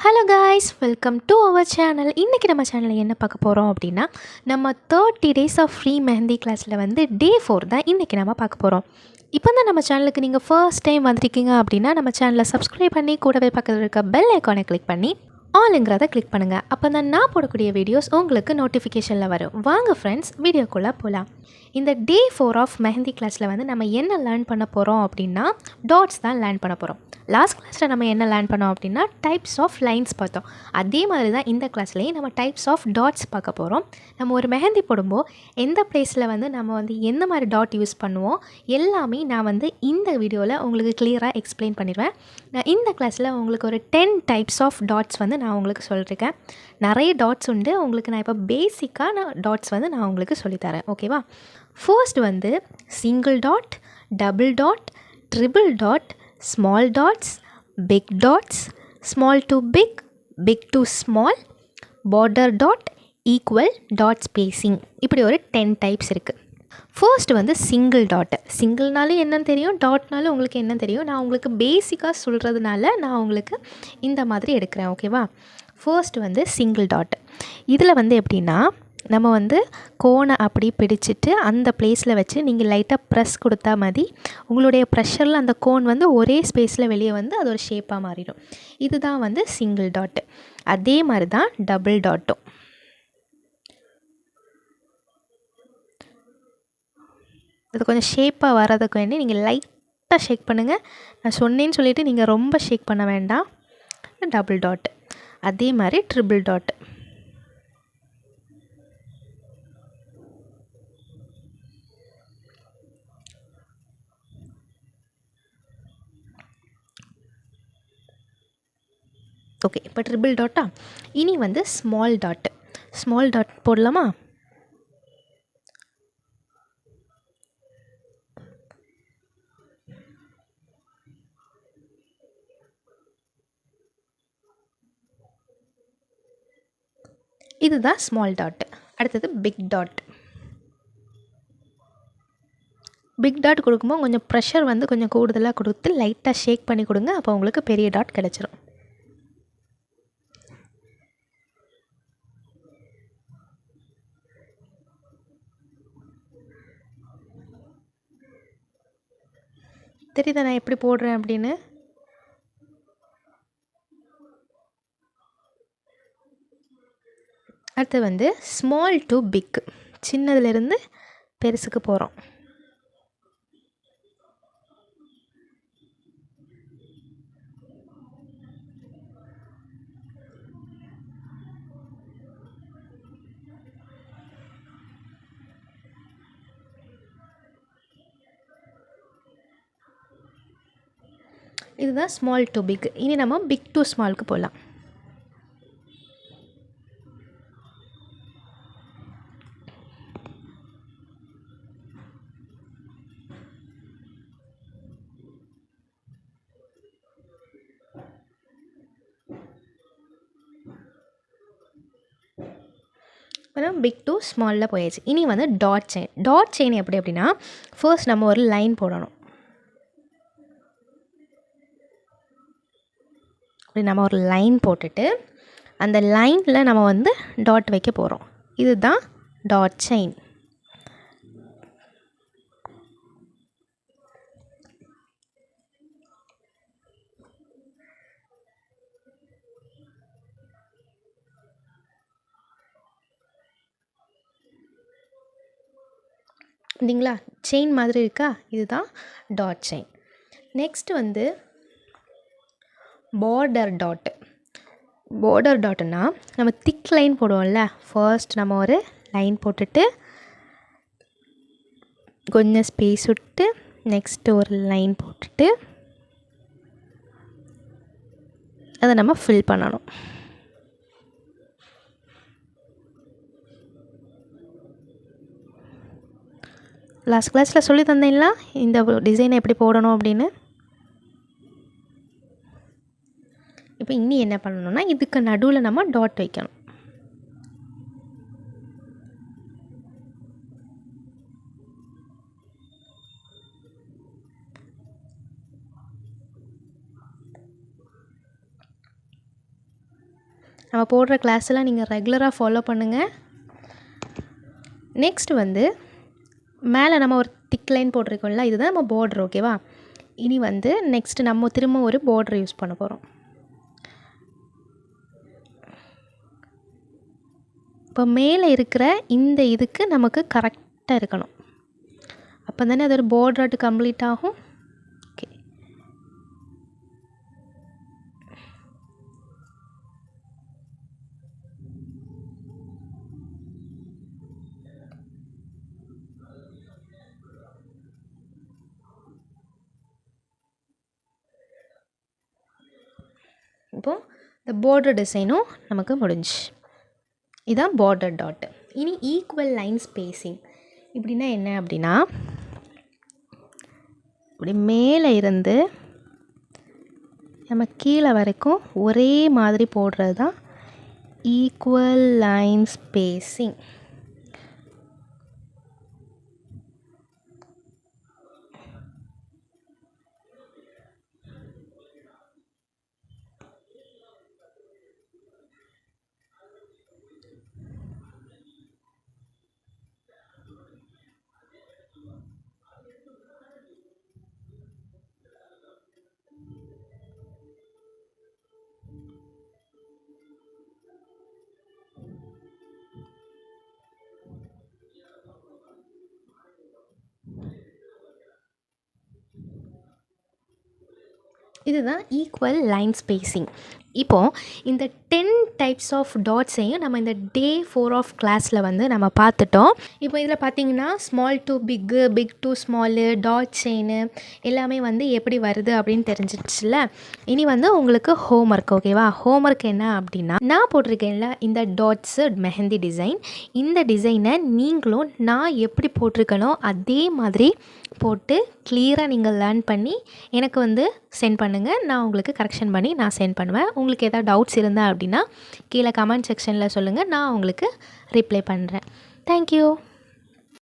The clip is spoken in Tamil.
Hello guys, welcome to our channel. இன்றைக்கி நம்ம சேனலில் என்ன பார்க்க போகிறோம் அப்படின்னா, நம்ம 30 days ஆஃப் ஃப்ரீ மெஹந்தி கிளாஸில் வந்து டே 4 தான் இன்றைக்கி நம்ம பார்க்க போகிறோம். இப்போ தான் நம்ம சேனலுக்கு நீங்கள் ஃபர்ஸ்ட் டைம் வந்திருக்கீங்க அப்படின்னா, நம்ம சேனலை சப்ஸ்கிரைப் பண்ணி கூடவே பக்கத்தில் இருக்க பெல் ஐக்கானை கிளிக் பண்ணி ஆளுங்கிறத கிளிக் பண்ணுங்கள். அப்போ தான் நான் போடக்கூடிய வீடியோஸ் உங்களுக்கு நோட்டிஃபிகேஷனில் வரும். வாங்க ஃப்ரெண்ட்ஸ், வீடியோக்குள்ளே போகலாம். இந்த டே 4 ஆஃப் மெஹந்தி கிளாஸில் வந்து நம்ம என்ன லேர்ன் பண்ண போகிறோம் அப்படின்னா, டாட்ஸ் தான் லேர்ன் பண்ண போகிறோம். லாஸ்ட் கிளாஸில் நம்ம என்ன லேர்ன் பண்ணோம் அப்படின்னா, டைப்ஸ் ஆஃப் லைன்ஸ் பார்த்தோம். அதே மாதிரி தான் இந்த கிளாஸ்லேயும் நம்ம டைப்ஸ் ஆஃப் டாட்ஸ் பார்க்க போகிறோம். நம்ம ஒரு மெஹந்தி போடும்போது எந்த பிளேஸில் வந்து நம்ம வந்து எந்த மாதிரி டாட் யூஸ் பண்ணுவோம் எல்லாமே நான் வந்து இந்த வீடியோவில் உங்களுக்கு கிளியராக எக்ஸ்பிளைன் பண்ணிடுவேன். நான் இந்த கிளாஸில் உங்களுக்கு ஒரு 10 டைப்ஸ் ஆஃப் டாட்ஸ் வந்து நான் உங்களுக்கு சொல்லியிருக்கேன். நிறைய டாட்ஸ் உண்டு. உங்களுக்கு நான் இப்போ பேசிக்கான டாட்ஸ் வந்து நான் உங்களுக்கு சொல்லித்தரேன். ஓகேவா? ஃபர்ஸ்ட் வந்து single dot, double dot, triple dot, small dots, big dots, small to big, big to small, border dot, equal dot spacing, இப்படி ஒரு 10 டைப்ஸ் இருக்குது. ஃபர்ஸ்ட் வந்து சிங்கிள் டாட்டு. சிங்கிள்னாலும் என்னன்னு தெரியும், டாட்னாலும் உங்களுக்கு என்ன தெரியும். நான் உங்களுக்கு பேசிக்காக சொல்கிறதுனால நான் உங்களுக்கு இந்த மாதிரி எடுக்கிறேன். ஓகேவா? ஃபர்ஸ்ட் வந்து சிங்கிள் டாட். இதில் வந்து எப்படின்னா, நம்ம வந்து கோனை அப்படி பிடிச்சிட்டு அந்த பிளேஸில் வச்சு நீங்கள் லைட்டாக ப்ரெஸ் கொடுத்தா மாதிரி உங்களுடைய ப்ரெஷரில் அந்த கோன் வந்து ஒரே ஸ்பேஸில் வெளியே வந்து அது ஒரு ஷேப்பாக மாறிடும். இதுதான் வந்து சிங்கிள் டாட்டு. அதே மாதிரி தான் டபுள் டாட்டும். அது கொஞ்சம் ஷேப்பாக வர்றதுக்கு வேண்டி நீங்கள் லைட்டாக ஷேக் பண்ணுங்கள். நான் சொன்னேன்னு சொல்லிவிட்டு நீங்கள் ரொம்ப ஷேக் பண்ண வேண்டாம். Double dot. அதே மாதிரி ட்ரிபிள் டாட்டு. ஓகே, இப்போ ட்ரிபிள் டாட்டா. இனி வந்து ஸ்மால் டாட்டு. ஸ்மால் டாட் போடலாமா? இதுதான் ஸ்மால் டாட். அடுத்தது பிக் டாட். பிக் டாட் கொடுக்கும்போது கொஞ்சம் ப்ரெஷர் வந்து கொஞ்சம் கூடுதலாக கொடுத்து லைட்டாக ஷேக் பண்ணி கொடுங்க. அப்போ உங்களுக்கு பெரிய டாட் கிடச்சிரும். தெரியுதா நான் எப்படி போடுறேன் அப்படின்னு? அடுத்து வந்து ஸ்மால் டு பிக். சின்னதுலேருந்து பெருசுக்கு போகிறோம். இதுதான் ஸ்மால் டு பிக். இனி நம்ம பிக் டு ஸ்மாலுக்கு போகலாம். பிக் டு ஸ்மாலில் போயாச்சு. இனி வந்து டாட் செயின். டாட் செயின் எப்படி அப்படின்னா, ஃபர்ஸ்ட் நம்ம ஒரு லைன் போடணும். அப்படி நம்ம ஒரு லைன் போட்டுட்டு அந்த லைனில் நம்ம வந்து டாட் வைக்க போகிறோம். இதுதான் டாட் செயின். இல்லைங்களா? செயின் மாதிரி இருக்கா? இதுதான் டாட் செயின். நெக்ஸ்ட் வந்து பார்டர் டாட்டு. பார்டர் டாட்டுன்னா நம்ம திக் லைன் போடுவோம்ல. ஃபர்ஸ்ட் நம்ம ஒரு லைன் போட்டுட்டு கொஞ்சம் ஸ்பேஸ் விட்டு நெக்ஸ்ட்டு ஒரு லைன் போட்டுட்டு அதை நம்ம ஃபில் பண்ணணும். லாஸ்ட் கிளாஸில் சொல்லி தந்தீங்களா இந்த டிசைனை எப்படி போடணும் அப்படின்னு? இப்போ இனி என்ன பண்ணணும்னா, இதுக்கு நடுவில் நம்ம டாட் வைக்கணும். நம்ம போடுற கிளாஸ்லாம் நீங்கள் ரெகுலராக ஃபாலோ பண்ணுங்கள். நெக்ஸ்ட் வந்து மேலே நம்ம ஒரு திக் லைன் போட்டிருக்கோம்ல, இதுதான் நம்ம பார்டர். ஓகேவா? இனி வந்து நெக்ஸ்ட் நம்ம திரும்ப ஒரு பார்டர் யூஸ் பண்ண போகிறோம். இப்போ மேலே இருக்கிற இந்த இதுக்கு நமக்கு கரெக்டாக இருக்கணும். அப்போ தானே அது ஒரு பார்டராட்டு கம்ப்ளீட் ஆகும். ஓகே, இப்போது இந்த பார்டர் டிசைனும் நமக்கு முடிஞ்சு. இதான் பார்டர் டாட். இனி ஈக்குவல் லைன் ஸ்பேஸிங் இப்படின்னா என்ன அப்படின்னா, இப்படி மேலே இருந்து நம்ம கீழே வரைக்கும் ஒரே மாதிரி போடுறது தான் ஈக்குவல் லைன் ஸ்பேஸிங். இதுதான் ஈக்குவல் லைன் ஸ்பேஸிங். இப்போது இந்த 10 டைப்ஸ் ஆஃப் டாட்ஸையும் நம்ம இந்த டே 4 ஆஃப் கிளாஸில் வந்து நம்ம பார்த்துட்டோம். இப்போ இதில் பார்த்தீங்கன்னா small to big, big to small, dot chain எல்லாமே வந்து எப்படி வருது அப்படின்னு தெரிஞ்சிடுச்சுல. இனி வந்து உங்களுக்கு ஹோம்ஒர்க். ஓகேவா? ஹோம்ஒர்க் என்ன அப்படின்னா, நான் போட்டிருக்கேன்ல இந்த டாட்ஸு மெஹந்தி டிசைன், இந்த டிசைனை நீங்களும் நான் எப்படி போட்டிருக்கனோ அதே மாதிரி போட்டு கிளியராக நீங்கள் லேர்ன் பண்ணி எனக்கு வந்து சென்ட் பண்ணுங்கள். நான் உங்களுக்கு கரெக்ஷன் பண்ணி நான் சென்ட் பண்ணுவேன். உங்களுக்கு எதாவது டவுட்ஸ் இருந்தால் அப்படின்னா கீழே கமெண்ட் செக்ஷனில் சொல்லுங்கள், நான் உங்களுக்கு ரிப்ளை பண்ணுறேன். தேங்க்யூ.